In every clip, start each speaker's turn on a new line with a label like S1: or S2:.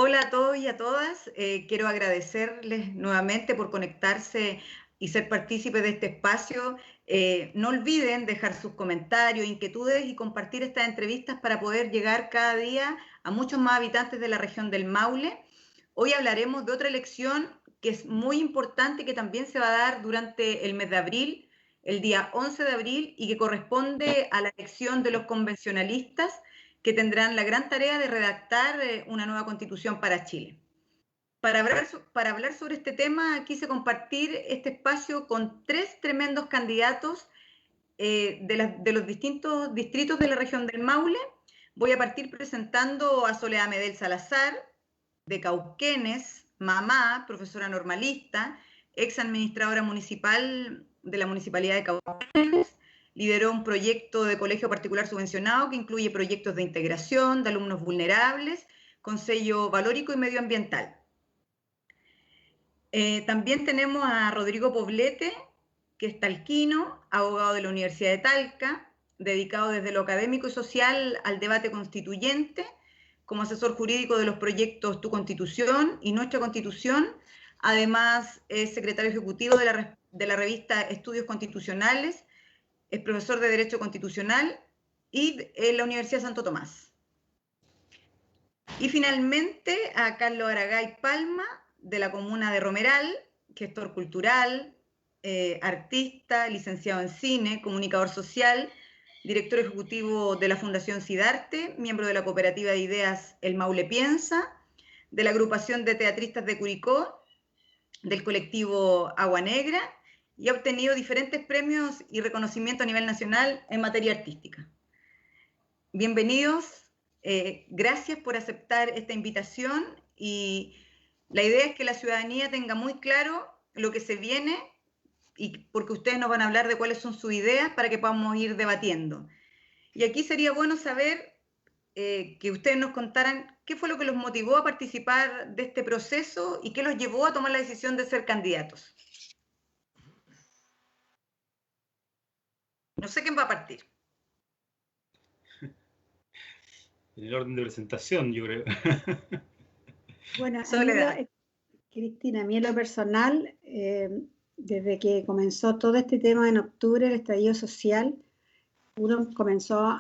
S1: Hola a todos y a todas. Quiero agradecerles nuevamente por conectarse y ser partícipes de este espacio. No olviden dejar sus comentarios, inquietudes y compartir estas entrevistas para poder llegar cada día a muchos más habitantes de la región del Maule. Hoy hablaremos de otra elección que es muy importante, que también se va a dar durante el mes de abril, el día 11 de abril, y que corresponde a la elección de los convencionalistas que tendrán la gran tarea de redactar una nueva constitución para Chile. Para hablar sobre este tema, quise compartir este espacio con tres tremendos candidatos de los distintos distritos de la región del Maule. Voy a partir presentando a Soledad Medel Salazar, de Cauquenes, mamá, profesora normalista, ex administradora municipal de la Municipalidad de Cauquenes. Lideró un proyecto de colegio particular subvencionado que incluye proyectos de integración de alumnos vulnerables con sello valórico y medioambiental. También tenemos a Rodrigo Poblete, que es talquino, abogado de la Universidad de Talca, dedicado desde lo académico y social al debate constituyente, como asesor jurídico de los proyectos Tu Constitución y Nuestra Constitución. Además, es secretario ejecutivo de la revista Estudios Constitucionales, es profesor de Derecho Constitucional y en la Universidad de Santo Tomás. Y finalmente a Carlos Aragay Palma, de la comuna de Romeral, gestor cultural, artista, licenciado en cine, comunicador social, director ejecutivo de la Fundación Sidarte, miembro de la cooperativa de ideas El Maule Piensa, de la agrupación de teatristas de Curicó, del colectivo Agua Negra, y ha obtenido diferentes premios y reconocimiento a nivel nacional en materia artística. Bienvenidos, gracias por aceptar esta invitación, y la idea es que la ciudadanía tenga muy claro lo que se viene, y porque ustedes nos van a hablar de cuáles son sus ideas para que podamos ir debatiendo. Y aquí sería bueno saber que ustedes nos contaran qué fue lo que los motivó a participar de este proceso y qué los llevó a tomar la decisión de ser candidatos. No sé quién va a partir.
S2: En el orden de presentación, yo creo.
S3: Bueno,
S1: Soledad.
S3: Cristina, a mí en lo personal, desde que comenzó todo este tema en octubre, el estallido social, uno comenzó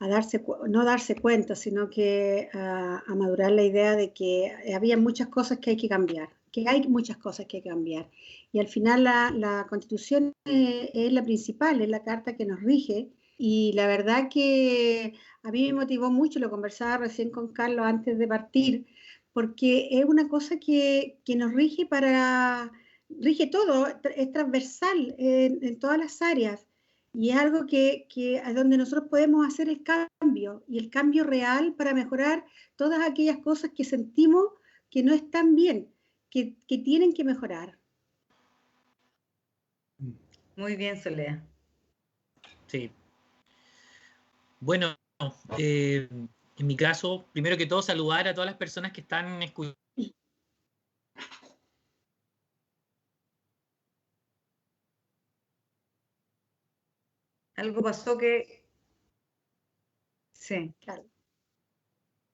S3: no darse cuenta, sino que a madurar la idea de que había muchas cosas que hay que cambiar, que hay muchas cosas que hay que cambiar. Y al final la Constitución es la principal, es la carta que nos rige, y la verdad que a mí me motivó mucho, lo conversaba recién con Carlos antes de partir, porque es una cosa que nos rige todo, es transversal en todas las áreas. Y es algo que es donde nosotros podemos hacer el cambio, y el cambio real para mejorar todas aquellas cosas que sentimos que no están bien, que tienen que mejorar.
S1: Muy bien, Soledad.
S4: Sí. Bueno, en mi caso, primero que todo, saludar a todas las personas que están escuchando.
S1: Algo pasó que... Sí.
S3: Claro.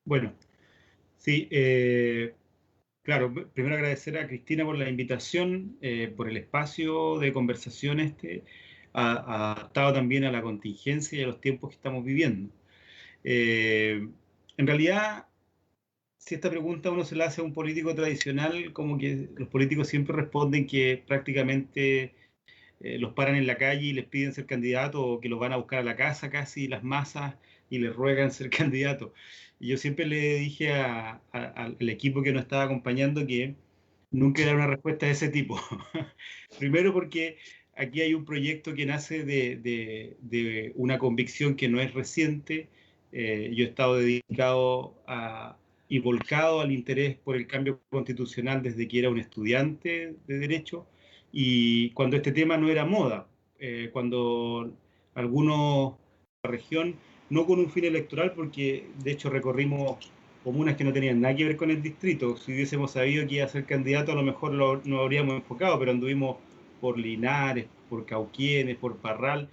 S2: Bueno, sí, claro, primero agradecer a Cristina por la invitación, por el espacio de conversación adaptado también a la contingencia y a los tiempos que estamos viviendo. En realidad, si esta pregunta uno se la hace a un político tradicional, como que los políticos siempre responden que prácticamente los paran en la calle y les piden ser candidatos, o que los van a buscar a la casa casi las masas y les ruegan ser candidatos. Y yo siempre le dije al equipo que nos estaba acompañando que nunca era una respuesta de ese tipo. Primero porque aquí hay un proyecto que nace de una convicción que no es reciente. Yo he estado dedicado y volcado al interés por el cambio constitucional desde que era un estudiante de Derecho, y cuando este tema no era moda, cuando algunos de la región, no con un fin electoral, porque de hecho recorrimos comunas que no tenían nada que ver con el distrito. Si hubiésemos sabido que iba a ser candidato, a lo mejor nos habríamos enfocado, pero anduvimos por Linares, por Cauquienes, por Parral,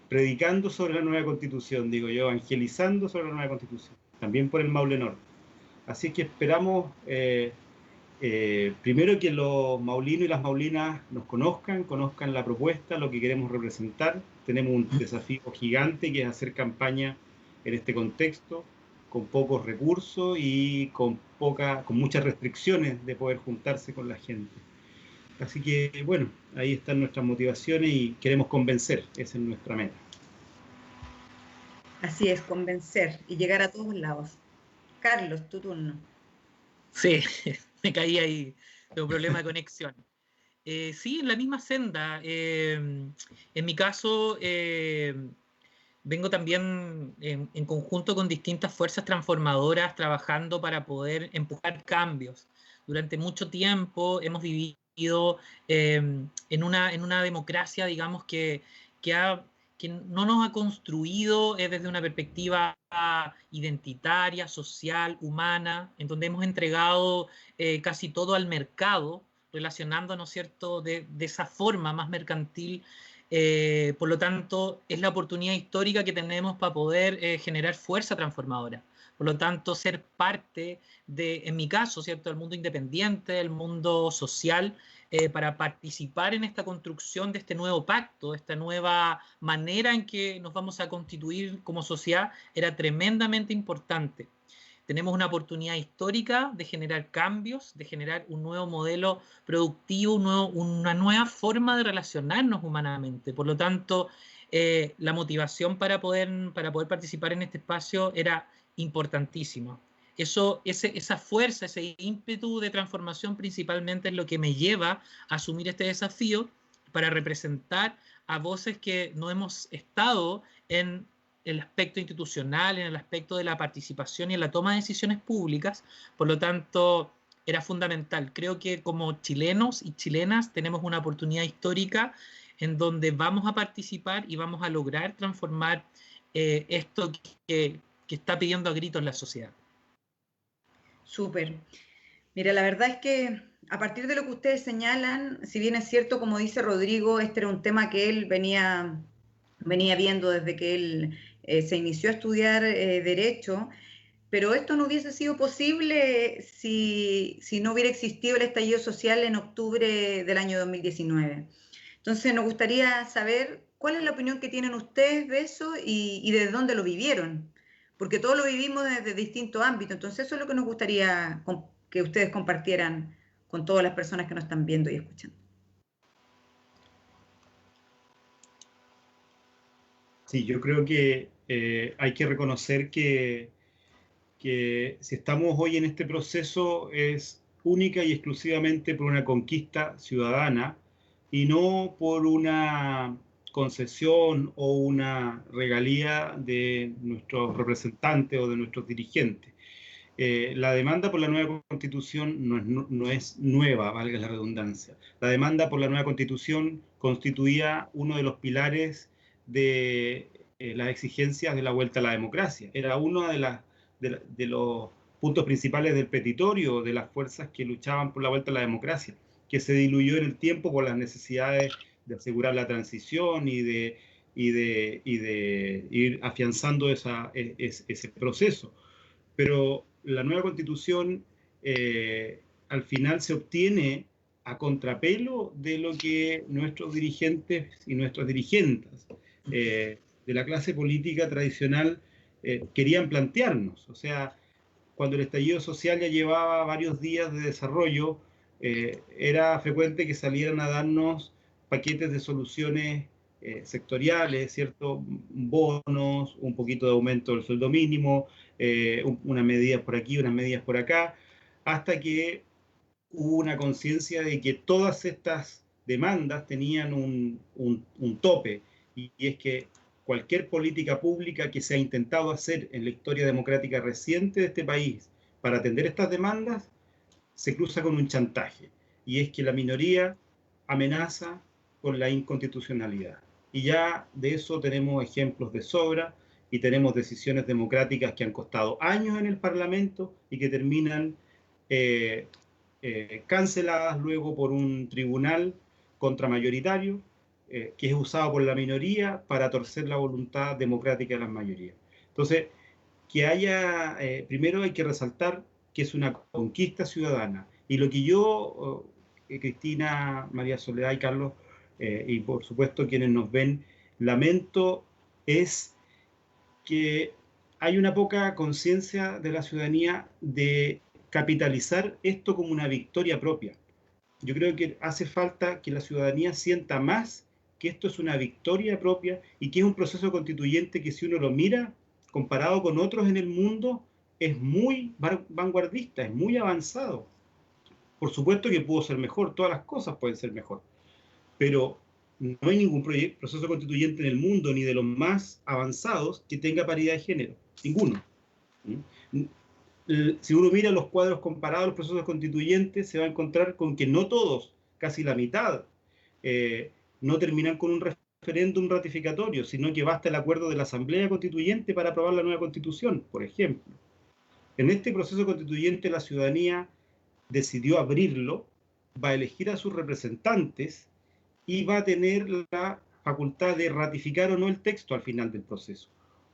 S2: predicando sobre la nueva constitución, digo yo, evangelizando sobre la nueva constitución, también por el Maule Norte. Así que esperamos primero que los maulinos y las maulinas nos conozcan la propuesta, lo que queremos representar. Tenemos un desafío gigante que es hacer campaña en este contexto, con pocos recursos y con muchas restricciones de poder juntarse con la gente. Así que, bueno, ahí están nuestras motivaciones y queremos convencer, esa es nuestra meta.
S1: Así es, convencer y llegar a todos lados. Carlos, tu turno.
S4: Sí, me caí ahí, tengo un problema de conexión. Sí, en la misma senda. En mi caso, vengo también en conjunto con distintas fuerzas transformadoras trabajando para poder empujar cambios. Durante mucho tiempo hemos vivido en una democracia, digamos, que no nos ha construido desde una perspectiva identitaria, social, humana, en donde hemos entregado casi todo al mercado, relacionándonos, ¿cierto?, de esa forma más mercantil. Por lo tanto, es la oportunidad histórica que tenemos para poder generar fuerza transformadora. Por lo tanto, ser parte de, en mi caso, ¿cierto?, del mundo independiente, del mundo social, para participar en esta construcción de este nuevo pacto, de esta nueva manera en que nos vamos a constituir como sociedad, era tremendamente importante. Tenemos una oportunidad histórica de generar cambios, de generar un nuevo modelo productivo, una nueva forma de relacionarnos humanamente. Por lo tanto, la motivación para poder participar en este espacio era importantísima. Esa fuerza, ese ímpetu de transformación principalmente es lo que me lleva a asumir este desafío para representar a voces que no hemos estado en el aspecto institucional, en el aspecto de la participación y en la toma de decisiones públicas. Por lo tanto, era fundamental. Creo que como chilenos y chilenas tenemos una oportunidad histórica en donde vamos a participar y vamos a lograr transformar esto que está pidiendo a gritos la sociedad.
S1: Súper. Mira, la verdad es que a partir de lo que ustedes señalan, si bien es cierto, como dice Rodrigo, este era un tema que él venía viendo desde que él se inició a estudiar Derecho, pero esto no hubiese sido posible si no hubiera existido el estallido social en octubre del año 2019. Entonces nos gustaría saber cuál es la opinión que tienen ustedes de eso y desde dónde lo vivieron, porque todos lo vivimos desde distintos ámbitos. Entonces eso es lo que nos gustaría que ustedes compartieran con todas las personas que nos están viendo y escuchando.
S2: Sí, yo creo que hay que reconocer que si estamos hoy en este proceso es única y exclusivamente por una conquista ciudadana y no por una concesión o una regalía de nuestros representantes o de nuestros dirigentes. La demanda por la nueva constitución no es nueva, valga la redundancia. La demanda por la nueva constitución constituía uno de los pilares de las exigencias de la vuelta a la democracia. Era uno de los puntos principales del petitorio de las fuerzas que luchaban por la vuelta a la democracia, que se diluyó en el tiempo por las necesidades de asegurar la transición y de ir afianzando ese proceso. Pero la nueva constitución al final se obtiene a contrapelo de lo que nuestros dirigentes y nuestras dirigentes de la clase política tradicional querían plantearnos. O sea, cuando el estallido social ya llevaba varios días de desarrollo, era frecuente que salieran a darnos paquetes de soluciones sectoriales, ¿cierto? Bonos, un poquito de aumento del sueldo mínimo, unas medidas por aquí, unas medidas por acá, hasta que hubo una conciencia de que todas estas demandas tenían un tope, y es que cualquier política pública que se ha intentado hacer en la historia democrática reciente de este país para atender estas demandas se cruza con un chantaje, y es que la minoría amenaza con la inconstitucionalidad. Y ya de eso tenemos ejemplos de sobra, y tenemos decisiones democráticas que han costado años en el Parlamento y que terminan canceladas luego por un tribunal contramayoritario que es usado por la minoría para torcer la voluntad democrática de las mayorías. Entonces, primero hay que resaltar que es una conquista ciudadana. Y lo que yo, Cristina, María Soledad y Carlos, y por supuesto quienes nos ven, lamento es que hay una poca conciencia de la ciudadanía de capitalizar esto como una victoria propia. Yo creo que hace falta que la ciudadanía sienta más que esto es una victoria propia y que es un proceso constituyente que, si uno lo mira comparado con otros en el mundo, es muy vanguardista, es muy avanzado. Por supuesto que pudo ser mejor, todas las cosas pueden ser mejor, pero no hay ningún proceso constituyente en el mundo, ni de los más avanzados, que tenga paridad de género. Ninguno. Si uno mira los cuadros comparados a los procesos constituyentes, se va a encontrar con que no todos, casi la mitad, no terminan con un referéndum ratificatorio, sino que basta el acuerdo de la Asamblea Constituyente para aprobar la nueva Constitución, por ejemplo. En este proceso constituyente la ciudadanía decidió abrirlo, va a elegir a sus representantes y va a tener la facultad de ratificar o no el texto al final del proceso.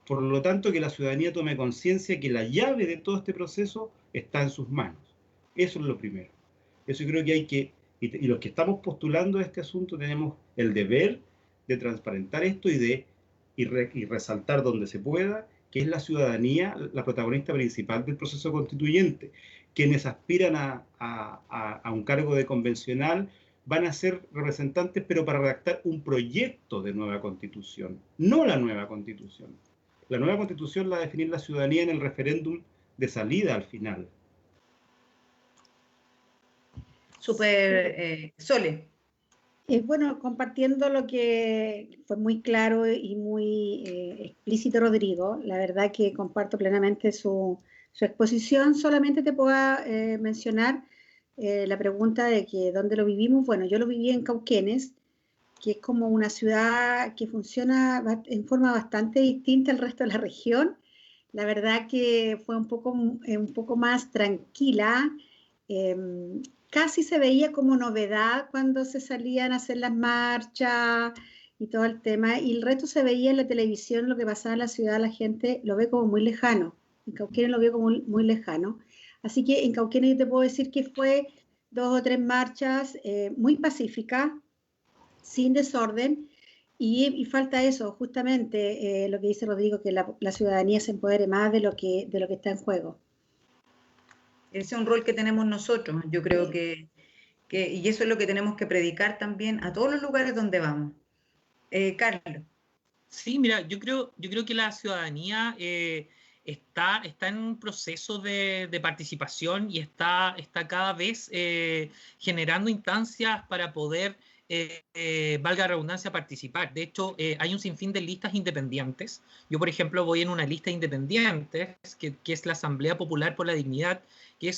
S2: Por lo tanto, que la ciudadanía tome conciencia que la llave de todo este proceso está en sus manos. Eso es lo primero. Eso creo que hay que, y los que estamos postulando este asunto tenemos el deber de transparentar esto y resaltar donde se pueda que es la ciudadanía la protagonista principal del proceso constituyente. Quienes aspiran a un cargo de convencional van a ser representantes, pero para redactar un proyecto de nueva constitución, no la nueva constitución. La nueva constitución la va a definir la ciudadanía en el referéndum de salida al final.
S1: Súper, Sole.
S3: Bueno, compartiendo lo que fue muy claro y muy explícito Rodrigo, la verdad que comparto plenamente su exposición. Solamente te puedo mencionar la pregunta de que dónde lo vivimos. Bueno, yo lo viví en Cauquenes, que es como una ciudad que funciona en forma bastante distinta al resto de la región. La verdad que fue un poco más tranquila. Casi se veía como novedad cuando se salían a hacer las marchas y todo el tema, y el resto se veía en la televisión, lo que pasaba en la ciudad, la gente lo ve como muy lejano. En Cauquenes lo veo como muy lejano. Así que en Cauquenes yo te puedo decir que fue 2 o 3 marchas muy pacíficas, sin desorden, y falta eso, justamente lo que dice Rodrigo, que la ciudadanía se empodere más de lo que está en juego.
S1: Ese es un rol que tenemos nosotros, yo creo que y eso es lo que tenemos que predicar también a todos los lugares donde vamos. Carlos.
S4: Sí, mira, yo creo que la ciudadanía está en un proceso de participación y está cada vez generando instancias para poder, valga la redundancia, participar. De hecho, hay un sinfín de listas independientes. Yo, por ejemplo, voy en una lista independiente, que es la Asamblea Popular por la Dignidad, que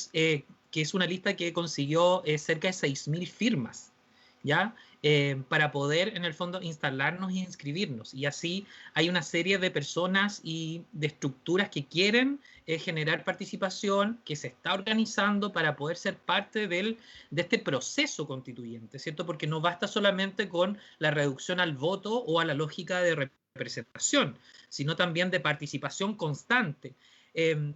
S4: es una lista que consiguió cerca de 6.000 firmas, ¿ya? Para poder, en el fondo, instalarnos e inscribirnos. Y así hay una serie de personas y de estructuras que quieren generar participación, que se está organizando para poder ser parte de este proceso constituyente, ¿cierto? Porque no basta solamente con la reducción al voto o a la lógica de representación, sino también de participación constante.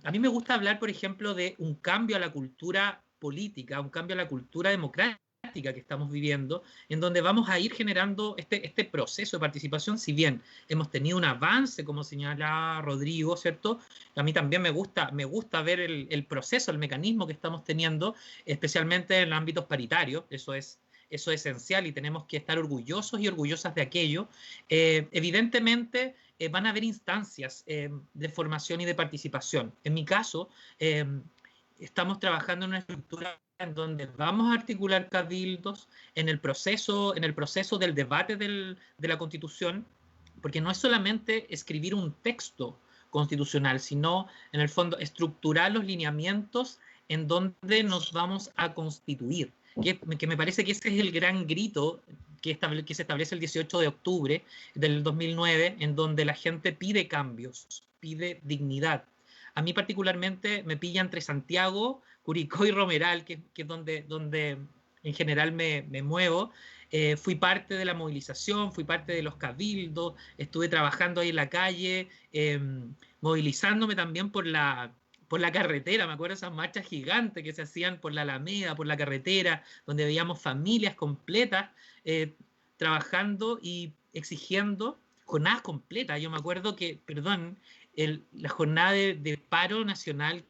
S4: A mí me gusta hablar, por ejemplo, de un cambio a la cultura política, un cambio a la cultura democrática que estamos viviendo, en donde vamos a ir generando este proceso de participación. Si bien hemos tenido un avance, como señala Rodrigo, ¿cierto? A mí también me gusta ver el proceso, el mecanismo que estamos teniendo, especialmente en ámbitos paritarios. Eso es esencial y tenemos que estar orgullosos y orgullosas de aquello. Evidentemente, van a haber instancias de formación y de participación. En mi caso, estamos trabajando en una estructura en donde vamos a articular cabildos en el proceso del debate de la Constitución, porque no es solamente escribir un texto constitucional, sino, en el fondo, estructurar los lineamientos en donde nos vamos a constituir. Que me parece que ese es el gran grito que se establece el 18 de octubre del 2009, en donde la gente pide cambios, pide dignidad. A mí particularmente me pilla entre Santiago, Curicó y Romeral, que es donde en general me muevo. Fui parte de la movilización, fui parte de los cabildos, estuve trabajando ahí en la calle, movilizándome también por la por la carretera. Me acuerdo de esas marchas gigantes que se hacían por la Alameda, por la carretera, donde veíamos familias completas trabajando y exigiendo jornadas completas. Yo me acuerdo que, perdón, la jornada de paro nacional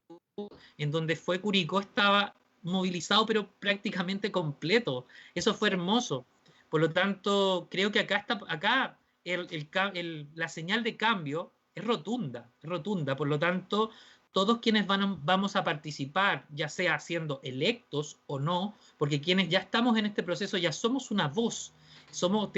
S4: en donde fue Curicó estaba movilizado, pero prácticamente completo. Eso fue hermoso. Por lo tanto, creo que acá la señal de cambio es rotunda, es rotunda. Por lo tanto, todos quienes vamos a participar, ya sea siendo electos o no, porque quienes ya estamos en este proceso ya somos una voz,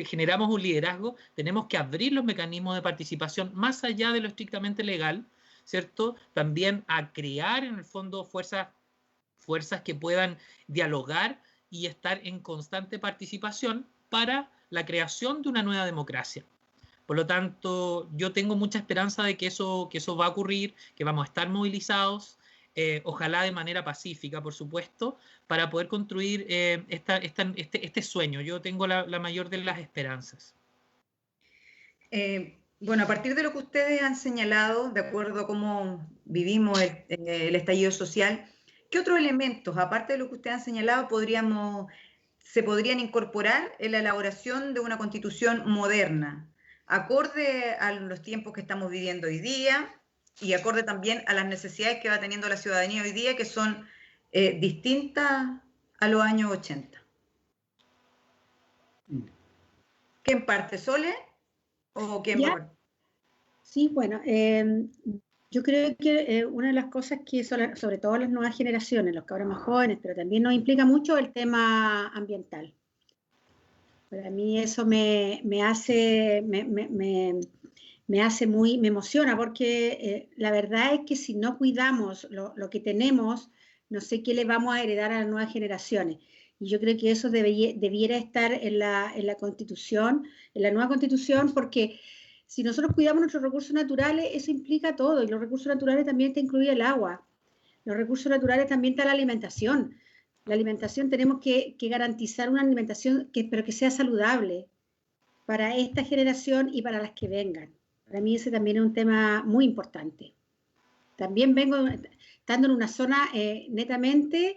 S4: generamos un liderazgo, tenemos que abrir los mecanismos de participación más allá de lo estrictamente legal, ¿cierto? También a crear en el fondo fuerzas que puedan dialogar y estar en constante participación para la creación de una nueva democracia. Por lo tanto, yo tengo mucha esperanza de que eso va a ocurrir, que vamos a estar movilizados, ojalá de manera pacífica, por supuesto, para poder construir este sueño. Yo tengo la mayor de las esperanzas.
S1: Bueno, a partir de lo que ustedes han señalado, de acuerdo a cómo vivimos el estallido social, ¿qué otros elementos, aparte de lo que ustedes han señalado, se podrían incorporar en la elaboración de una constitución moderna, acorde a los tiempos que estamos viviendo hoy día y acorde también a las necesidades que va teniendo la ciudadanía hoy día, que son distintas a los años 80? ¿Qué en parte, Sole? ¿O quién va?
S3: Sí, bueno, yo creo que una de las cosas que sobre todo las nuevas generaciones, los cabros más jóvenes, pero también nos implica mucho el tema ambiental. Para mí eso me emociona, porque la verdad es que si no cuidamos lo que tenemos, no sé qué le vamos a heredar a las nuevas generaciones. Y yo creo que eso debiera estar en la Constitución, en la nueva Constitución, porque si nosotros cuidamos nuestros recursos naturales, eso implica todo, y los recursos naturales también te incluye el agua. Los recursos naturales también está la alimentación. La alimentación tenemos que garantizar una alimentación pero que sea saludable para esta generación y para las que vengan. Para mí ese también es un tema muy importante. También vengo estando en una zona netamente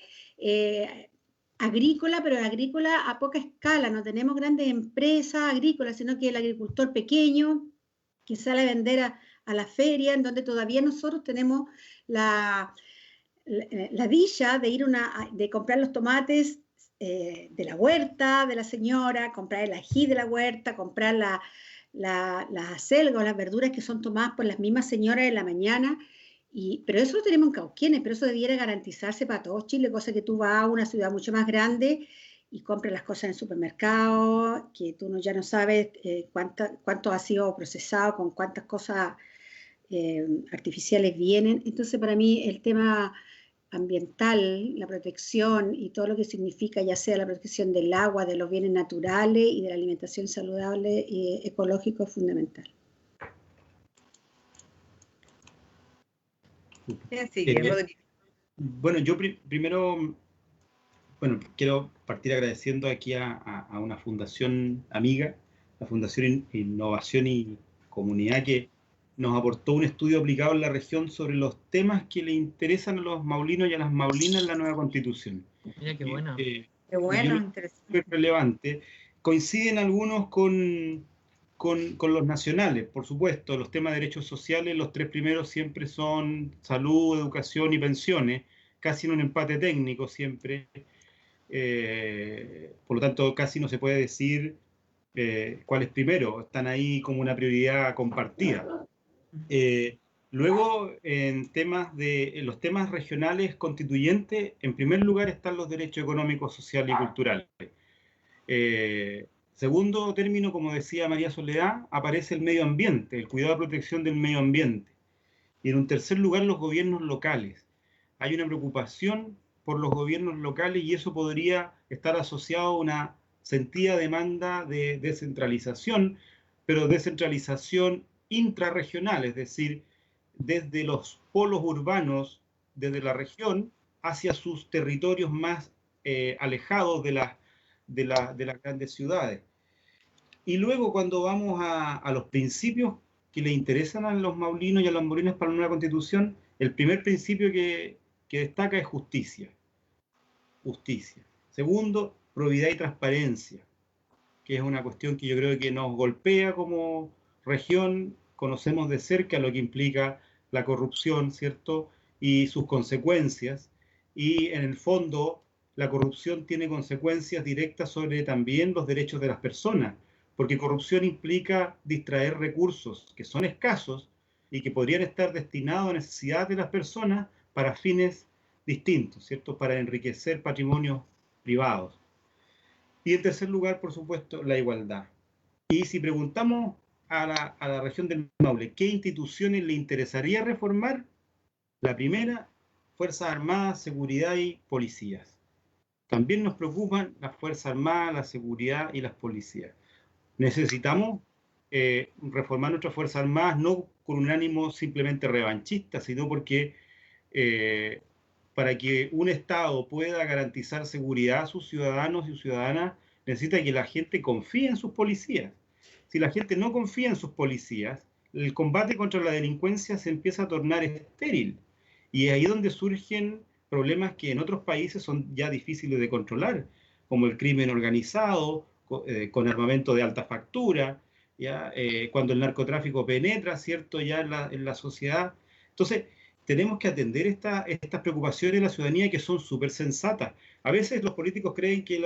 S3: agrícola, pero agrícola a poca escala. No tenemos grandes empresas agrícolas, sino que el agricultor pequeño que sale a vender a la feria, en donde todavía nosotros tenemos la dicha de de comprar los tomates de la huerta de la señora, comprar el ají de la huerta, comprar las acelgas o las verduras que son tomadas por las mismas señoras en la mañana. Pero eso lo tenemos en Cauquenes, pero eso debiera garantizarse para todo Chile, cosa que tú vas a una ciudad mucho más grande y compras las cosas en el supermercado, que tú ya no sabes cuánto ha sido procesado, con cuántas cosas artificiales vienen. Entonces, para mí, el tema ambiental, la protección y todo lo que significa, ya sea la protección del agua, de los bienes naturales y de la alimentación saludable y ecológico, es fundamental.
S2: Bueno, yo primero, quiero partir agradeciendo aquí a una fundación amiga, la Fundación Innovación y Comunidad, que nos aportó un estudio aplicado en la región sobre los temas que le interesan a los maulinos y a las maulinas en la nueva Constitución.
S4: Mira qué bueno.
S1: Qué bueno, interesante.
S2: Es relevante. Coinciden algunos con los nacionales, por supuesto. Los temas de derechos sociales, los tres primeros siempre son salud, educación y pensiones, casi en un empate técnico siempre. Por lo tanto, casi no se puede decir cuál es primero. Están ahí como una prioridad compartida. Luego, en los temas regionales constituyentes, en primer lugar están los derechos económicos, sociales y culturales. Segundo término, como decía María Soledad, aparece el medio ambiente, el cuidado y protección del medio ambiente. Y en un tercer lugar, los gobiernos locales. Hay una preocupación por los gobiernos locales y eso podría estar asociado a una sentida demanda de descentralización, pero descentralización intrarregional, es decir, desde los polos urbanos, desde la región, hacia sus territorios más alejados de las grandes ciudades. Y luego, cuando vamos a los principios que le interesan a los maulinos y a las maulinas para la nueva Constitución, El primer principio que destaca es justicia. Justicia. Segundo, probidad y transparencia, que es una cuestión que yo creo que nos golpea como región. Conocemos de cerca lo que implica la corrupción, ¿cierto? Y sus consecuencias. Y en el fondo, la corrupción tiene consecuencias directas sobre también los derechos de las personas, porque corrupción implica distraer recursos que son escasos y que podrían estar destinados a necesidades de las personas para fines distintos, ¿cierto? Para enriquecer patrimonios privados. Y en tercer lugar, por supuesto, la igualdad. Y si preguntamos a la región del Maule, ¿qué instituciones le interesaría reformar? La primera, Fuerzas Armadas, Seguridad y Policías. También nos preocupan las Fuerzas Armadas, la seguridad y las policías. Necesitamos reformar nuestras Fuerzas Armadas no con un ánimo simplemente revanchista, sino porque para que un Estado pueda garantizar seguridad a sus ciudadanos y ciudadanas, necesita que la gente confíe en sus policías. Si la gente no confía en sus policías, el combate contra la delincuencia se empieza a tornar estéril. Y es ahí donde surgen problemas que en otros países son ya difíciles de controlar, como el crimen organizado, con armamento de alta factura, ¿ya? Cuando el narcotráfico penetra, ¿cierto?, ya en la sociedad. Entonces, tenemos que atender estas preocupaciones de la ciudadanía, que son súper sensatas. A veces los políticos creen que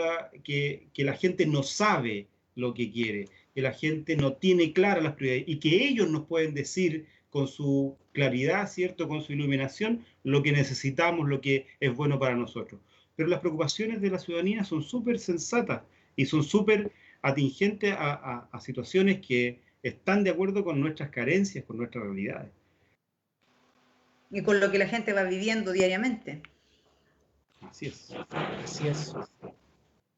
S2: la gente no sabe lo que quiere, que la gente no tiene claras las prioridades, y que ellos nos pueden decir con su claridad, ¿cierto?, con su iluminación, lo que necesitamos, lo que es bueno para nosotros. Pero las preocupaciones de la ciudadanía son súper sensatas y son súper atingentes a situaciones que están de acuerdo con nuestras carencias, con nuestras realidades.
S1: Y con lo que la gente va viviendo diariamente.
S2: Así es.
S4: Así es.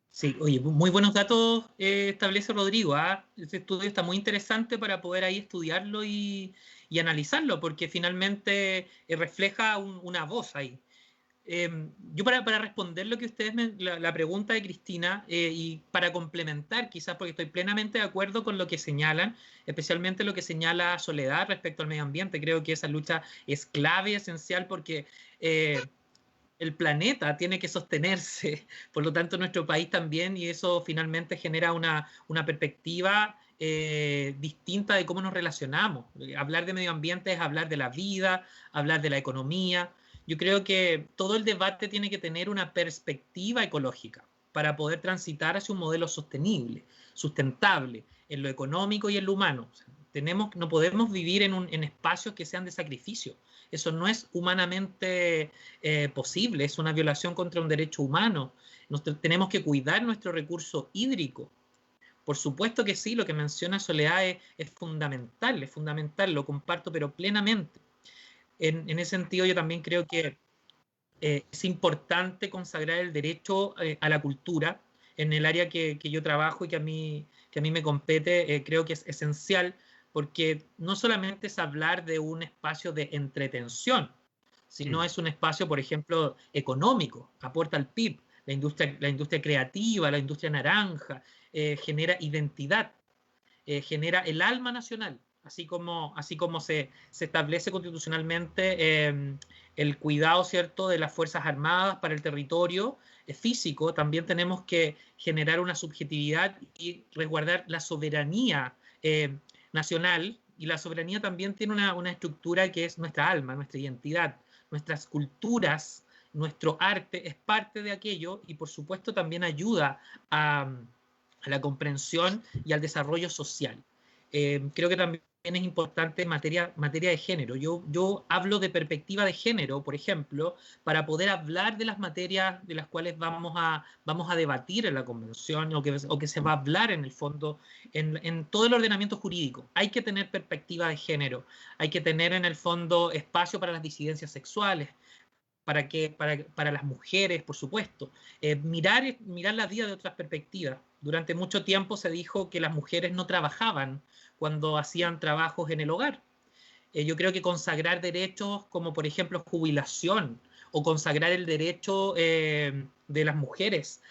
S4: Sí, oye, muy buenos datos establece Rodrigo. Este estudio está muy interesante para poder ahí estudiarlo y analizarlo, porque finalmente refleja una voz ahí. Yo para responder lo que ustedes la pregunta de Cristina, y para complementar quizás, porque estoy plenamente de acuerdo con lo que señalan, especialmente lo que señala Soledad respecto al medio ambiente. Creo que esa lucha es clave y esencial, porque el planeta tiene que sostenerse, por lo tanto nuestro país también, y eso finalmente genera una perspectiva distinta de cómo nos relacionamos. Hablar de medio ambiente es hablar de la vida, hablar de la economía. Yo creo que todo el debate tiene que tener una perspectiva ecológica para poder transitar hacia un modelo sostenible, sustentable, en lo económico y en lo humano. O sea, no podemos vivir en espacios que sean de sacrificio. Eso no es humanamente posible, es una violación contra un derecho humano. Tenemos que cuidar nuestro recurso hídrico. Por supuesto que sí, lo que menciona Soledad es fundamental, lo comparto pero plenamente. En ese sentido, yo también creo que es importante consagrar el derecho a la cultura en el área que yo trabajo y que a mí me compete. Creo que es esencial, porque no solamente es hablar de un espacio de entretención, sino es un espacio, por ejemplo, económico, aporta al PIB, la industria creativa, la industria naranja, genera identidad, genera el alma nacional. Así como se establece constitucionalmente el cuidado, ¿cierto?, de las Fuerzas Armadas para el territorio físico, también tenemos que generar una subjetividad y resguardar la soberanía nacional, y la soberanía también tiene una estructura que es nuestra alma, nuestra identidad, nuestras culturas, nuestro arte es parte de aquello, y por supuesto también ayuda a la comprensión y al desarrollo social. Creo que también es importante materia de género. Yo hablo de perspectiva de género, por ejemplo, para poder hablar de las materias de las cuales vamos a debatir en la convención, o que se va a hablar en el fondo en todo el ordenamiento jurídico. Hay que tener perspectiva de género, hay que tener en el fondo espacio para las disidencias sexuales, para las mujeres, por supuesto. Mirar la vida de otras perspectivas. Durante mucho tiempo se dijo que las mujeres no trabajaban cuando hacían trabajos en el hogar. Yo creo que consagrar derechos como, por ejemplo, jubilación, o consagrar el derecho de las mujeres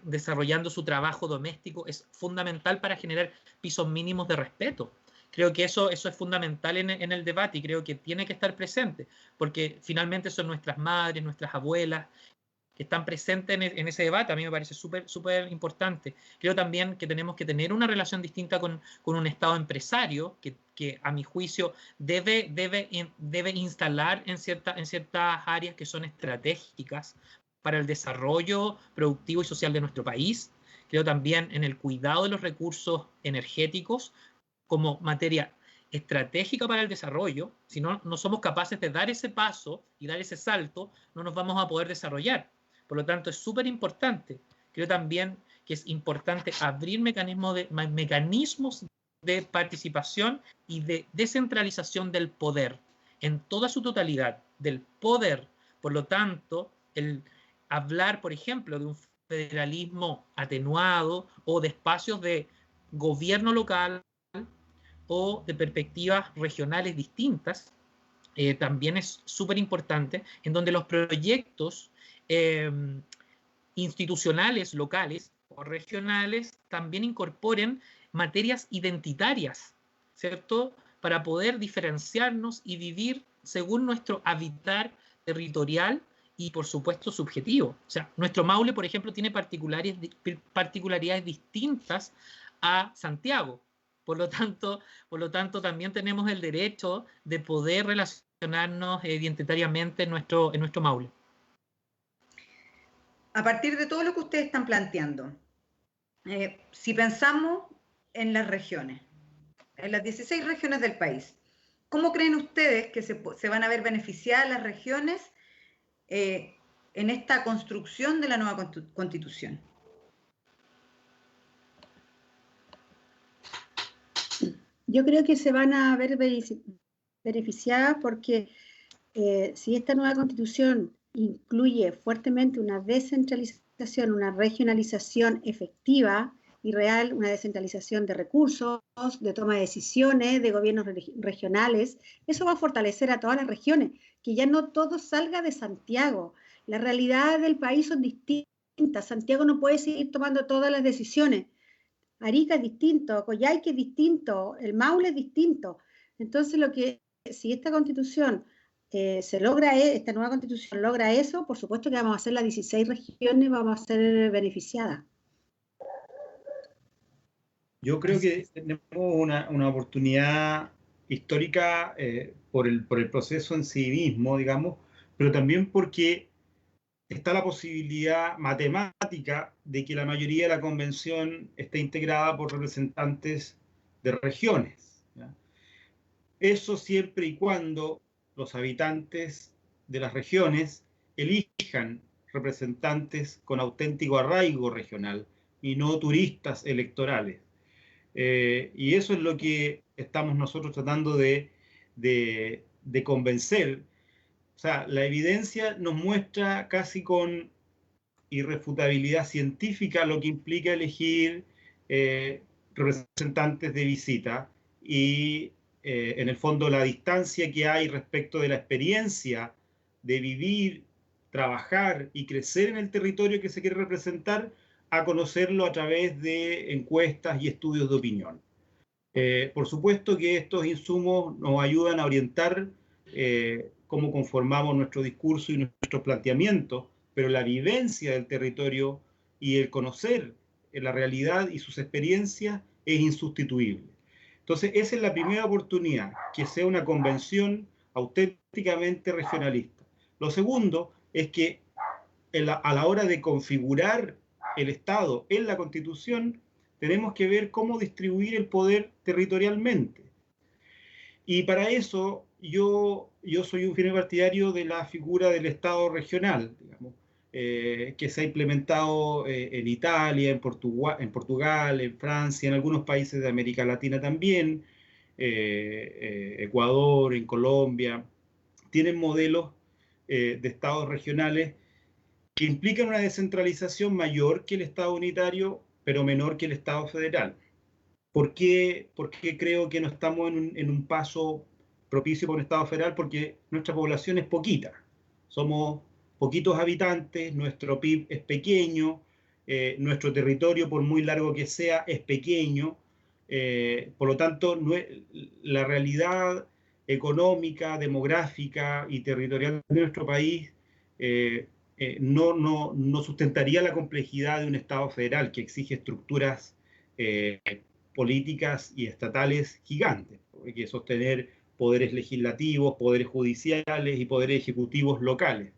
S4: desarrollando su trabajo doméstico, es fundamental para generar pisos mínimos de respeto. Creo que eso es fundamental en el debate y creo que tiene que estar presente, porque finalmente son nuestras madres, nuestras abuelas, que están presentes en ese debate. A mí me parece súper importante. Creo también que tenemos que tener una relación distinta con un Estado empresario que a mi juicio debe instalar en ciertas áreas que son estratégicas para el desarrollo productivo y social de nuestro país. Creo también en el cuidado de los recursos energéticos como materia estratégica para el desarrollo. Si no somos capaces de dar ese paso y dar ese salto, no nos vamos a poder desarrollar. Por lo tanto, es súper importante. Creo también que es importante abrir mecanismos de participación y de descentralización del poder en toda su totalidad, del poder. Por lo tanto, el hablar, por ejemplo, de un federalismo atenuado o de espacios de gobierno local o de perspectivas regionales distintas, también es súper importante, en donde los proyectos institucionales locales o regionales también incorporen materias identitarias, ¿cierto? Para poder diferenciarnos y vivir según nuestro habitar territorial y, por supuesto, subjetivo. O sea, nuestro Maule, por ejemplo, tiene particularidades distintas a Santiago. Por lo tanto, también tenemos el derecho de poder relacionarnos identitariamente en nuestro Maule.
S1: A partir de todo lo que ustedes están planteando, si pensamos en las regiones, en las 16 regiones del país, ¿cómo creen ustedes que se van a ver beneficiadas las regiones en esta construcción de la nueva Constitución?
S3: Yo creo que se van a ver beneficiadas porque si esta nueva Constitución incluye fuertemente una descentralización, una regionalización efectiva y real, una descentralización de recursos, de toma de decisiones, de gobiernos regionales, eso va a fortalecer a todas las regiones, que ya no todo salga de Santiago. Las realidades del país son distintas. Santiago no puede seguir tomando todas las decisiones. Arica es distinto, Coyhaique es distinto, el Maule es distinto. Entonces, si esta Constitución esta nueva Constitución logra eso, por supuesto que vamos a ser las 16 regiones, vamos a ser beneficiadas.
S2: Yo creo que tenemos una oportunidad histórica por el proceso en sí mismo, digamos, pero también porque está la posibilidad matemática de que la mayoría de la convención esté integrada por representantes de regiones, ¿ya? Eso siempre y cuando los habitantes de las regiones elijan representantes con auténtico arraigo regional y no turistas electorales. Y eso es lo que estamos nosotros tratando de convencer. O sea, la evidencia nos muestra casi con irrefutabilidad científica lo que implica elegir representantes de visita y en el fondo la distancia que hay respecto de la experiencia de vivir, trabajar y crecer en el territorio que se quiere representar a conocerlo a través de encuestas y estudios de opinión. Por supuesto que estos insumos nos ayudan a orientar cómo conformamos nuestro discurso y nuestros planteamientos, pero la vivencia del territorio y el conocer la realidad y sus experiencias es insustituible. Entonces, esa es la primera oportunidad, que sea una convención auténticamente regionalista. Lo segundo es que a la hora de configurar el Estado en la Constitución, tenemos que ver cómo distribuir el poder territorialmente. Y para eso yo soy un firme partidario de la figura del Estado regional, digamos, que se ha implementado en Italia, en Portugal, en Francia, en algunos países de América Latina también, Ecuador, en Colombia. Tienen modelos de estados regionales que implican una descentralización mayor que el Estado unitario, pero menor que el Estado federal. ¿Por qué creo que no estamos en un paso propicio para un Estado federal? Porque nuestra población es poquita. Somos poquitos habitantes, nuestro PIB es pequeño, nuestro territorio, por muy largo que sea, es pequeño. Por lo tanto, la realidad económica, demográfica y territorial de nuestro país no sustentaría la complejidad de un Estado federal que exige estructuras políticas y estatales gigantes. Hay que sostener poderes legislativos, poderes judiciales y poderes ejecutivos locales.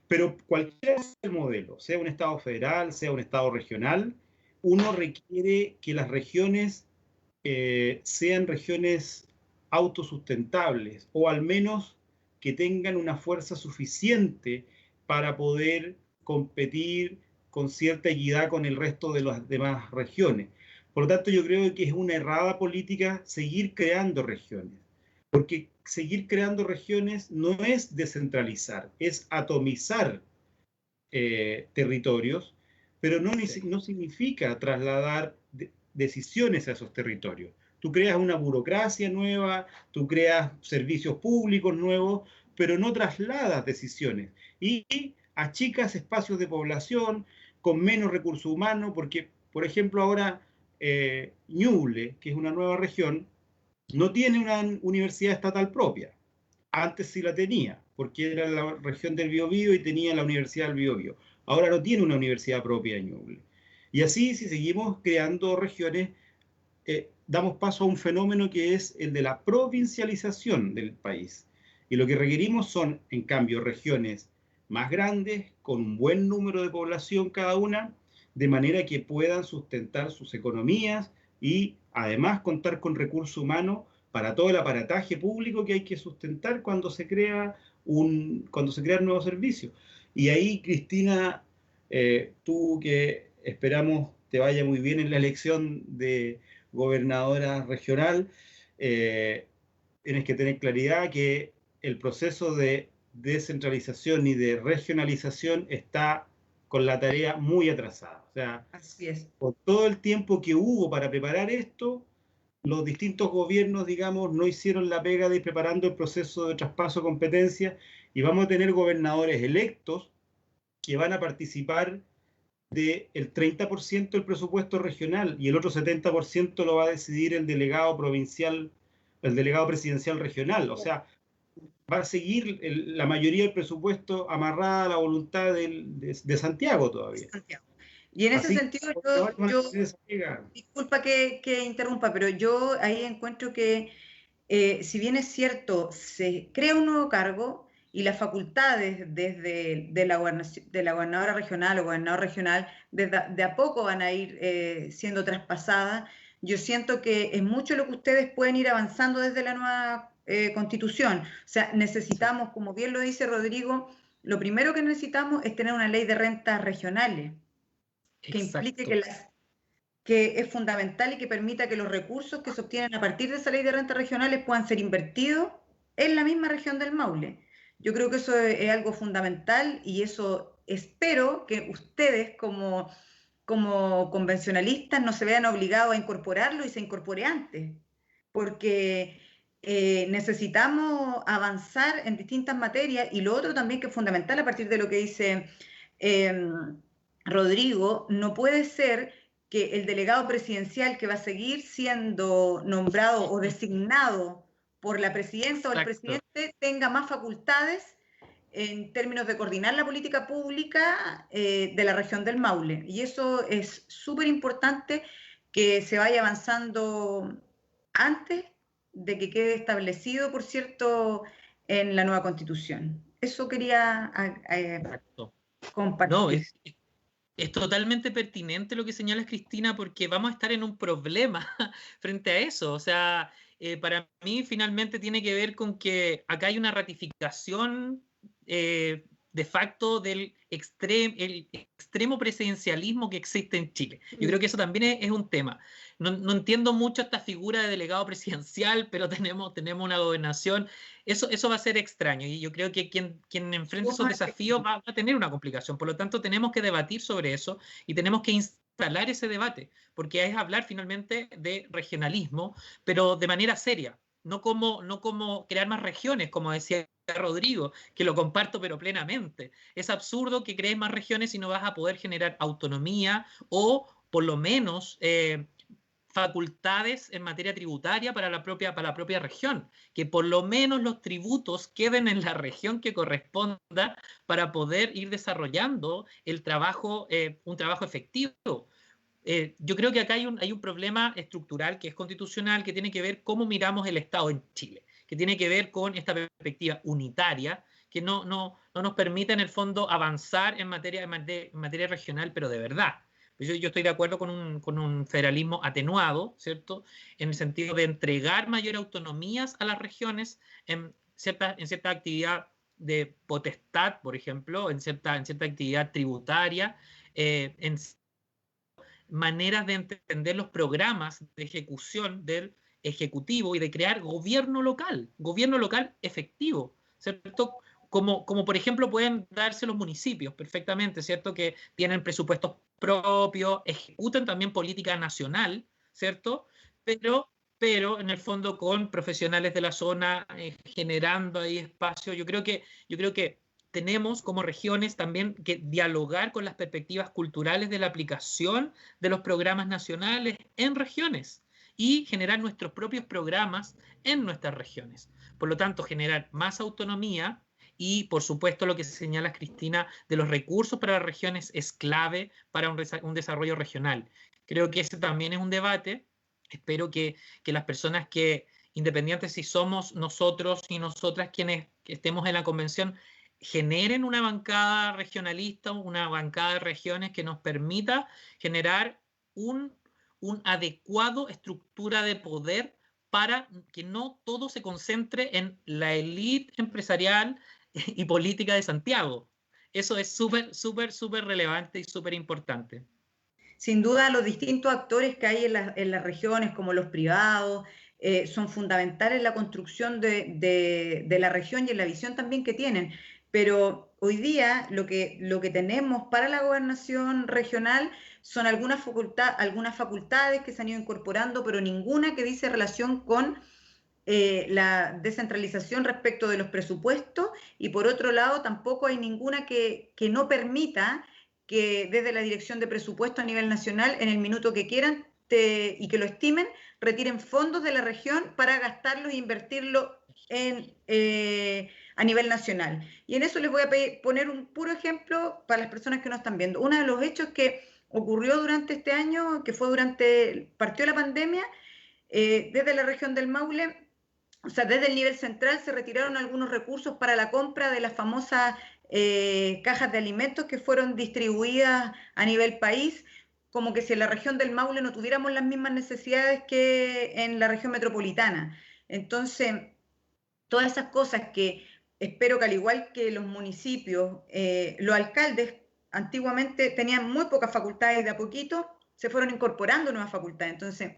S2: Pero cualquiera sea el modelo, sea un Estado federal, sea un Estado regional, uno requiere que las regiones sean regiones autosustentables o al menos que tengan una fuerza suficiente para poder competir con cierta equidad con el resto de las demás regiones. Por lo tanto, yo creo que es una errada política seguir creando regiones, porque seguir creando regiones no es descentralizar, es atomizar territorios, pero no significa trasladar decisiones a esos territorios. Tú creas una burocracia nueva, tú creas servicios públicos nuevos, pero no trasladas decisiones y achicas espacios de población con menos recursos humanos, porque, por ejemplo, ahora Ñuble, que es una nueva región, no tiene una universidad estatal propia. Antes sí la tenía, porque era la región del Biobío y tenía la Universidad del Biobío. Ahora no tiene una universidad propia en Ñuble. Y así, si seguimos creando regiones, damos paso a un fenómeno que es el de la provincialización del país. Y lo que requerimos son, en cambio, regiones más grandes, con un buen número de población cada una, de manera que puedan sustentar sus economías y además contar con recursos humanos para todo el aparataje público que hay que sustentar cuando se crean nuevos servicios. Y ahí, Cristina, tú que esperamos te vaya muy bien en la elección de gobernadora regional, tienes que tener claridad que el proceso de descentralización y de regionalización está con la tarea muy atrasada. O sea,
S1: así es.
S2: Por todo el tiempo que hubo para preparar esto, los distintos gobiernos, digamos, no hicieron la pega de ir preparando el proceso de traspaso de competencias y vamos a tener gobernadores electos que van a participar del 30% del presupuesto regional y el otro 70% lo va a decidir el delegado provincial, el delegado presidencial regional. O sea, va a seguir la mayoría del presupuesto amarrada a la voluntad de Santiago todavía.
S1: Santiago. Y en ese sentido, disculpa que interrumpa, pero yo ahí encuentro que, si bien es cierto, se crea un nuevo cargo y las facultades de la gobernadora regional o gobernador regional de a poco van a ir siendo traspasadas, yo siento que es mucho lo que ustedes pueden ir avanzando desde la nueva constitución. O sea, necesitamos, como bien lo dice Rodrigo, lo primero que necesitamos es tener una ley de rentas regionales que implique que es fundamental y que permita que los recursos que se obtienen a partir de esa ley de rentas regionales puedan ser invertidos en la misma región del Maule. Yo creo que eso es algo fundamental y eso espero que ustedes como convencionalistas no se vean obligados a incorporarlo y se incorpore antes, porque necesitamos avanzar en distintas materias y lo otro también que es fundamental a partir de lo que dice Rodrigo, no puede ser que el delegado presidencial que va a seguir siendo nombrado o designado por la presidenta o el presidente tenga más facultades en términos de coordinar la política pública de la región del Maule. Y eso es súper importante que se vaya avanzando antes de que quede establecido, por cierto, en la nueva Constitución. Eso quería compartir.
S4: No, es totalmente pertinente lo que señalas, Cristina, porque vamos a estar en un problema frente a eso. O sea, para mí finalmente tiene que ver con que acá hay una ratificación de facto del extremo presidencialismo que existe en Chile. Yo creo que eso también es un tema. No entiendo mucho esta figura de delegado presidencial, pero tenemos una gobernación. Eso va a ser extraño y yo creo que quien enfrente esos desafíos va a tener una complicación. Por lo tanto, tenemos que debatir sobre eso y tenemos que instalar ese debate, porque es hablar finalmente de regionalismo, pero de manera seria. No como crear más regiones, como decía Rodrigo, que lo comparto pero plenamente. Es absurdo que crees más regiones si no vas a poder generar autonomía o por lo menos facultades en materia tributaria para la propia región, que por lo menos los tributos queden en la región que corresponda para poder ir desarrollando el trabajo, un trabajo efectivo. Yo creo que acá hay un problema estructural que es constitucional, que tiene que ver cómo miramos el Estado en Chile, que tiene que ver con esta perspectiva unitaria, que no nos permite en el fondo avanzar en materia regional, pero de verdad. Yo estoy de acuerdo con un federalismo atenuado, ¿cierto? En el sentido de entregar mayor autonomías a las regiones en cierta actividad de potestad, por ejemplo, en cierta actividad tributaria, en maneras de entender los programas de ejecución del Ejecutivo y de crear gobierno local efectivo, ¿cierto? Como por ejemplo pueden darse los municipios perfectamente, ¿cierto? Que tienen presupuestos propios, ejecutan también política nacional, ¿cierto? Pero en el fondo con profesionales de la zona, generando ahí espacio. Yo creo que tenemos como regiones también que dialogar con las perspectivas culturales de la aplicación de los programas nacionales en regiones y generar nuestros propios programas en nuestras regiones. Por lo tanto, generar más autonomía y, por supuesto, lo que señala Cristina de los recursos para las regiones es clave para un desarrollo regional. Creo que ese también es un debate. Espero que las personas que, independientes si somos nosotros y nosotras quienes estemos en la convención, generen una bancada regionalista, una bancada de regiones que nos permita generar un adecuado estructura de poder para que no todo se concentre en la élite empresarial y política de Santiago. Eso es súper relevante y súper importante.
S1: Sin duda, los distintos actores que hay en las regiones, como los privados, son fundamentales en la construcción de la región y en la visión también que tienen. Pero hoy día lo que tenemos para la gobernación regional son algunas facultades que se han ido incorporando, pero ninguna que dice relación con la descentralización respecto de los presupuestos, y por otro lado tampoco hay ninguna que no permita que desde la dirección de presupuesto a nivel nacional, en el minuto que quieran y que lo estimen, retiren fondos de la región para gastarlos e invertirlos a nivel nacional. Y en eso les voy a poner un puro ejemplo para las personas que nos están viendo. Uno de los hechos que ocurrió durante este año, que fue partió la pandemia, desde la región del Maule, o sea, desde el nivel central se retiraron algunos recursos para la compra de las famosas cajas de alimentos que fueron distribuidas a nivel país, como que si en la región del Maule no tuviéramos las mismas necesidades que en la región metropolitana. Entonces, todas esas cosas que espero que, al igual que los municipios, los alcaldes antiguamente tenían muy pocas facultades y de a poquito se fueron incorporando nuevas facultades. Entonces,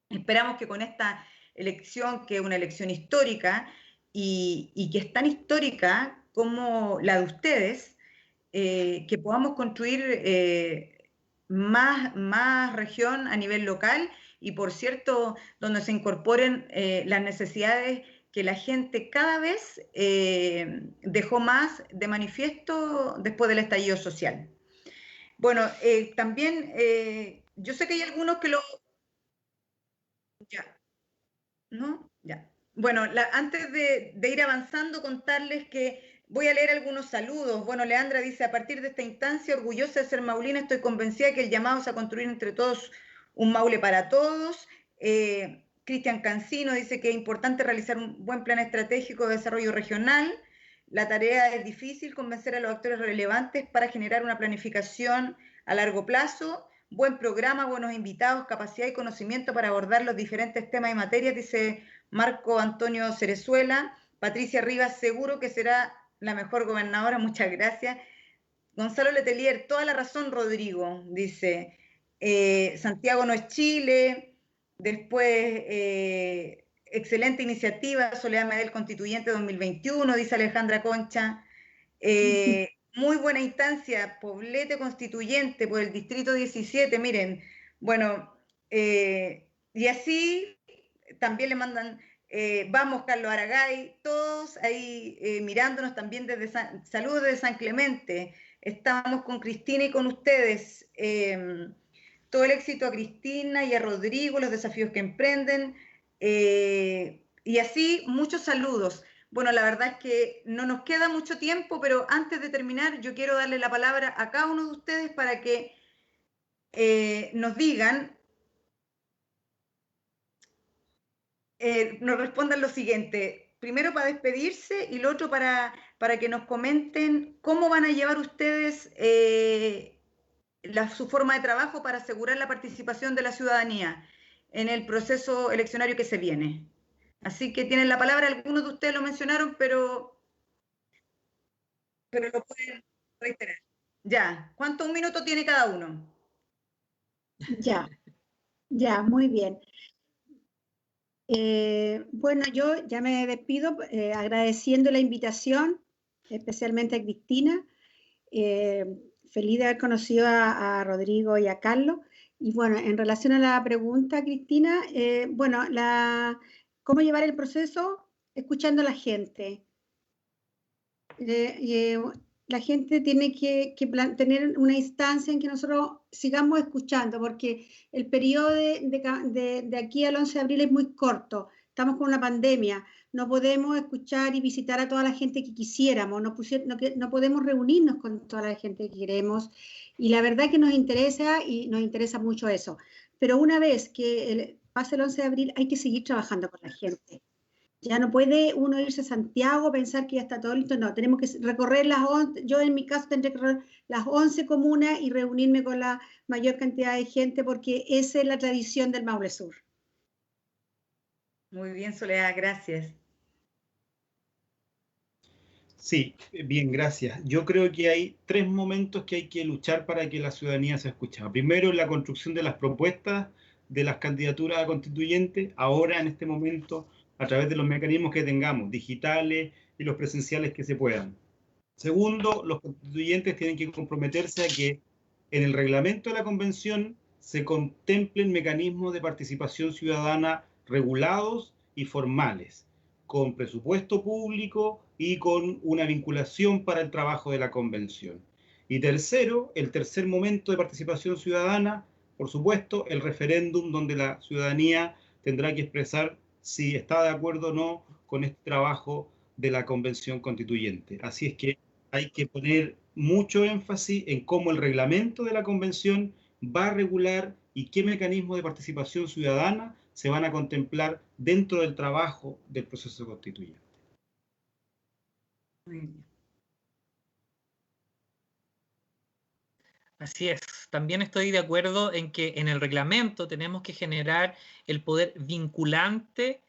S1: esperamos que con esta elección, que es una elección histórica y que es tan histórica como la de ustedes, que podamos construir más región a nivel local y, por cierto, donde se incorporen las necesidades que la gente cada vez dejó más de manifiesto después del estallido social. Bueno, también yo sé que hay algunos que lo... Ya, ¿no? Ya. Bueno, antes de ir avanzando, contarles que voy a leer algunos saludos. Bueno, Leandra dice: a partir de esta instancia, orgullosa de ser maulina, estoy convencida que el llamado es a construir entre todos un Maule para todos. Cristian Cancino dice que es importante realizar un buen plan estratégico de desarrollo regional. La tarea es difícil, convencer a los actores relevantes para generar una planificación a largo plazo. Buen programa, buenos invitados, capacidad y conocimiento para abordar los diferentes temas y materias, dice Marco Antonio Cerezuela. Patricia Rivas, seguro que será la mejor gobernadora, muchas gracias. Gonzalo Letelier, toda la razón, Rodrigo, dice. Santiago no es Chile. Después, excelente iniciativa, Soledad Medel Constituyente 2021, dice Alejandra Concha. Muy buena instancia, Poblete Constituyente por el Distrito 17, miren, bueno, y así también le mandan, vamos Carlos Aragay, todos ahí mirándonos también desde saludos desde San Clemente, estamos con Cristina y con ustedes, Todo el éxito a Cristina y a Rodrigo, los desafíos que emprenden, y así muchos saludos. Bueno, la verdad es que no nos queda mucho tiempo, pero antes de terminar, yo quiero darle la palabra a cada uno de ustedes para que nos digan, nos respondan lo siguiente. Primero para despedirse y lo otro para que nos comenten cómo van a llevar ustedes su forma de trabajo para asegurar la participación de la ciudadanía en el proceso eleccionario que se viene. Así que tienen la palabra, algunos de ustedes lo mencionaron, pero lo pueden reiterar. Ya, ¿cuántos minutos tiene cada uno?
S3: Ya, muy bien. Bueno, yo ya me despido agradeciendo la invitación, especialmente a Cristina. Feliz de haber conocido a Rodrigo y a Carlos. Y bueno, en relación a la pregunta, Cristina, bueno, ¿cómo llevar el proceso? Escuchando a la gente. La gente tiene que tener una instancia en que nosotros sigamos escuchando, porque el periodo de aquí al 11 de abril es muy corto. Estamos con una pandemia, no podemos escuchar y visitar a toda la gente que quisiéramos, no podemos reunirnos con toda la gente que queremos, y la verdad que nos interesa mucho eso. Pero una vez que pase el 11 de abril hay que seguir trabajando con la gente. Ya no puede uno irse a Santiago, pensar que ya está todo listo. No, tenemos que recorrer yo en mi caso tendré que recorrer las 11 comunas y reunirme con la mayor cantidad de gente, porque esa es la tradición del Maule Sur.
S1: Muy bien, Soledad, gracias.
S2: Sí, bien, gracias. Yo creo que hay 3 momentos que hay que luchar para que la ciudadanía sea escuchada. Primero, la construcción de las propuestas de las candidaturas a constituyentes, ahora en este momento, a través de los mecanismos que tengamos, digitales y los presenciales que se puedan. Segundo, los constituyentes tienen que comprometerse a que en el reglamento de la convención se contemplen mecanismos de participación ciudadana regulados y formales, con presupuesto público y con una vinculación para el trabajo de la convención. Y tercero, el tercer momento de participación ciudadana, por supuesto, el referéndum, donde la ciudadanía tendrá que expresar si está de acuerdo o no con este trabajo de la convención constituyente. Así es que hay que poner mucho énfasis en cómo el reglamento de la convención va a regular y qué mecanismos de participación ciudadana se van a contemplar dentro del trabajo del proceso constituyente.
S1: Muy bien.
S4: Así es. También estoy de acuerdo en que en el reglamento tenemos que generar el poder vinculante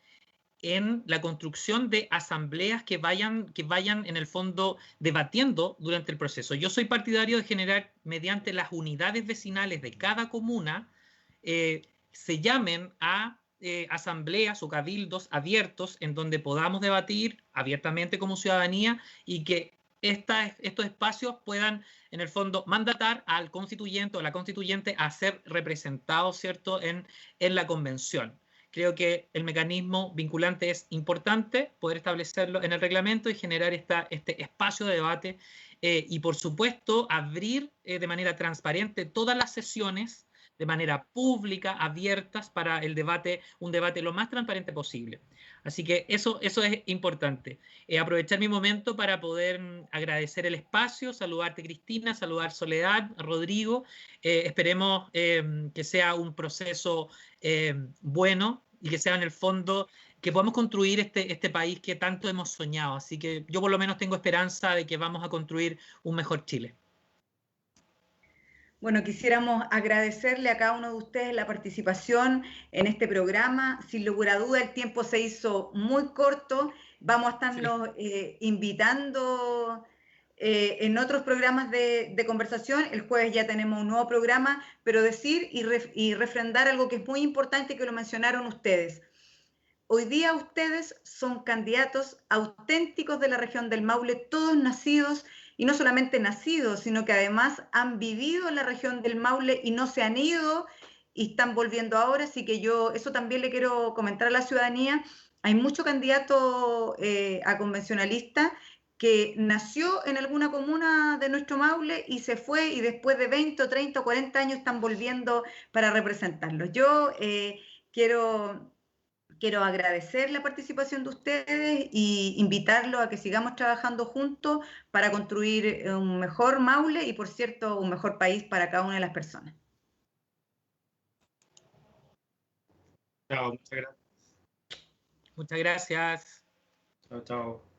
S4: en la construcción de asambleas que vayan en el fondo debatiendo durante el proceso. Yo soy partidario de generar, mediante las unidades vecinales de cada comuna, se llamen a asambleas o cabildos abiertos en donde podamos debatir abiertamente como ciudadanía, y que estos espacios puedan, en el fondo, mandatar al constituyente o la constituyente a ser representados, ¿cierto?, en la convención. Creo que el mecanismo vinculante es importante, poder establecerlo en el reglamento y generar este espacio de debate, y, por supuesto, abrir de manera transparente todas las sesiones de manera pública, abiertas para el debate, un debate lo más transparente posible. Así que eso es importante. Aprovechar mi momento para poder agradecer el espacio, saludarte Cristina, saludar Soledad, Rodrigo. Esperemos que sea un proceso bueno y que sea en el fondo que podamos construir este país que tanto hemos soñado. Así que yo por lo menos tengo esperanza de que vamos a construir un mejor Chile.
S1: Bueno, quisiéramos agradecerle a cada uno de ustedes la participación en este programa. Sin lugar a duda, el tiempo se hizo muy corto. Vamos a estarnos invitando en otros programas de conversación. El jueves ya tenemos un nuevo programa, pero decir y refrendar algo que es muy importante, que lo mencionaron ustedes. Hoy día ustedes son candidatos auténticos de la región del Maule, todos nacidos, y no solamente nacidos, sino que además han vivido en la región del Maule y no se han ido y están volviendo ahora. Así que yo eso también le quiero comentar a la ciudadanía. Hay muchos candidatos a convencionalistas que nació en alguna comuna de nuestro Maule y se fue, y después de 20 o 30 o 40 años están volviendo para representarlos. Yo quiero agradecer la participación de ustedes y invitarlos a que sigamos trabajando juntos para construir un mejor Maule y, por cierto, un mejor país para cada una de las personas.
S2: Chao, muchas gracias.
S4: Muchas gracias.
S2: Chao, chao.